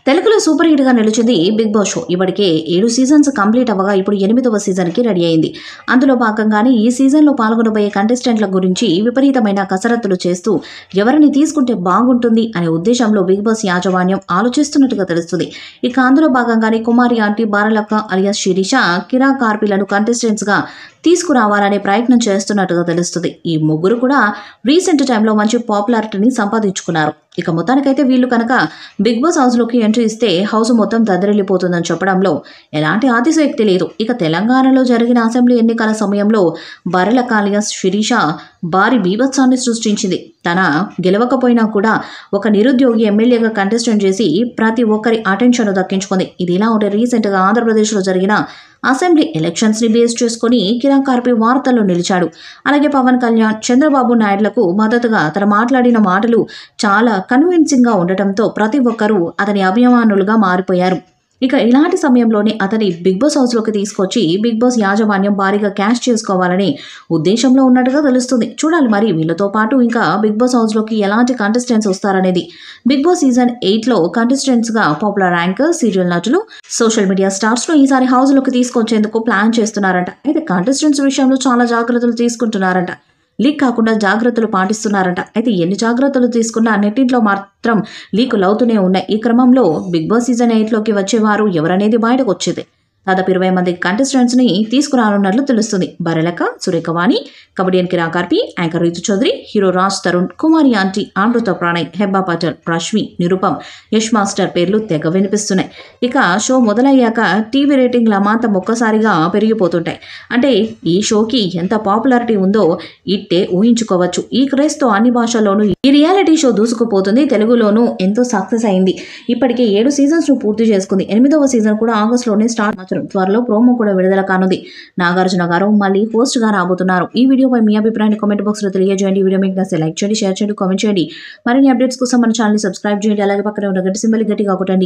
తెలుగులో super hit గా నిలిచింది బిగ్ బాస్ షో. ఇప్పటికే 7 సీజన్స్ కంప్లీట్ అవ్వగా ఇప్పుడు 8వ సీజన్ కి రెడీ అయింది. అందులో భాగంగానే ఈ సీజన్ లో పాల్గొనబోయే కంటెస్టెంట్ల గురించి విపరీతమైన కసరత్తులు చేస్తూ ఎవరిని తీసుకుంటే బాగుంటుంది అనే ఉద్దేశంలో బిగ్ బాస్ యాజమాన్యం ఆలోచిస్తున్నట్టుగా తెలుస్తుంది. ఇక అందులో భాగంగానే కుమారి ఆంటీ, బారలక్క అలియాస్ శిరీష, కిరా కార్పిలను కంటెస్టెంట్స్ గా తీసుకురావాలనే ప్రయత్నం చేస్తున్నట్టుగా తెలుస్తుంది. ఈ ముగ్గురు కూడా రీసెంట్ టైంలో మంచి పాపులారిటీని సంపాదించుకున్నారు. ఇక మొత్తానికైతే వీళ్ళు కనుక బిగ్ బాస్ హౌస్లోకి ఎంట్రీ ఇస్తే హౌస్ మొత్తం దద్దరిల్లిపోతుందని చెప్పడంలో ఎలాంటి అతిశయోక్తి లేదు. ఇక తెలంగాణలో జరిగిన అసెంబ్లీ ఎన్నికల సమయంలో బర్రెలక్క అలియాస్ శిరీష భారీ బీభత్సాన్ని సృష్టించింది. తన గెలవకపోయినా కూడా ఒక నిరుద్యోగి ఎమ్మెల్యేగా కంటెస్టెంట్ చేసి ప్రతి ఒక్కరి అటెన్షన్ దక్కించుకుంది. ఇది ఇలా ఉంటే రీసెంట్గా ఆంధ్రప్రదేశ్లో జరిగిన అసెంబ్లీ ఎలక్షన్స్ ని బేస్ చేసుకుని కిరణ్ కార్పి వార్తల్లో నిలిచాడు. అలాగే పవన్ కళ్యాణ్, చంద్రబాబు నాయుడులకు మద్దతుగా తను మాట్లాడిన మాటలు చాలా కన్విన్సింగ్ గా ఉండటంతో ప్రతి ఒక్కరూ అతని అభిమానులుగా మారిపోయారు. ఇక ఇలాంటి సమయంలోనే అతని బిగ్ బాస్ హౌస్లోకి తీసుకొచ్చి బిగ్ బాస్ యాజమాన్యం భారీగా క్యాష్ చేసుకోవాలని ఉద్దేశంలో ఉన్నట్టుగా తెలుస్తుంది. చూడాలి మరి వీళ్ళతో పాటు ఇంకా బిగ్ బాస్ హౌస్లోకి ఎలాంటి కంటెస్టెంట్స్ వస్తారనేది. బిగ్ బాస్ సీజన్ 8లో కంటెస్టెంట్స్గా పాపులర్ యాంకర్, సీరియల్ నటులు, సోషల్ మీడియా స్టార్స్ను ఈసారి హౌస్లోకి తీసుకొచ్చేందుకు ప్లాన్ చేస్తున్నారంట. అయితే కంటెస్టెంట్స్ విషయంలో చాలా జాగ్రత్తలు తీసుకుంటున్నారంట. లీక్ కాకుండా జాగ్రత్తలు పాటిస్తున్నారంట. అయితే ఎన్ని జాగ్రత్తలు తీసుకున్నా నెట్టింట్లో మాత్రం లీకులు అవుతూనే ఉన్నాయి. ఈ క్రమంలో బిగ్ బాస్ సీజన్ 8లోకి వచ్చేవారు ఎవరనేది బయటకు వచ్చేది. దాదాపు 20 మంది కంటెస్టెంట్స్ ని తీసుకురానున్నట్లు తెలుస్తుంది. బర్రెలక్క, సురేఖవాణి, కబడ్డియన్ కిరా కార్పి, యాంకర్ రితు చౌదరి, హీరో రాజ్ తరుణ్, కుమారి ఆంటీ, అమృత ప్రణయ్, హెబ్బా పటేల్, రష్మి, నిరుపమ్, యష్ మాస్టర్ పేర్లు తెగ వినిపిస్తున్నాయి. ఇక షో మొదలయ్యాక టీవీ రేటింగ్ల అమాంతం ఒక్కసారిగా పెరిగిపోతుంటాయి. అంటే ఈ షోకి ఎంత పాపులారిటీ ఉందో ఇట్టే ఊహించుకోవచ్చు. ఈ క్రేజ్తో అన్ని భాషల్లోనూ ఈ రియాలిటీ షో దూసుకుపోతుంది. తెలుగులోనూ ఎంతో సక్సెస్ అయింది. ఇప్పటికే 7 సీజన్స్ ను పూర్తి చేసుకుంది. 8వ సీజన్ కూడా ఆగస్టులోనే స్టార్ట్. త్వరలో ప్రోమో కూడా విడుదల కానుంది. నాగార్జున గారు మళ్ళీ హోస్ట్ గా రాబోతున్నారు. ఈ వీడియోపై మీ అభిప్రాయాన్ని కామెంట్ బాక్స్ లో తెలియజేయండి. వీడియో మీకు నచ్చితే లైక్ చేయండి, షేర్ చేయండి, కామెంట్ చేయండి. మరిన్ని అప్డేట్స్ కోసం మన ఛానల్ ని సబ్స్క్రైబ్ చేయండి. అలాగే పక్కనే ఉన్న గంట సింబల్ గట్టిగా కొట్టండి.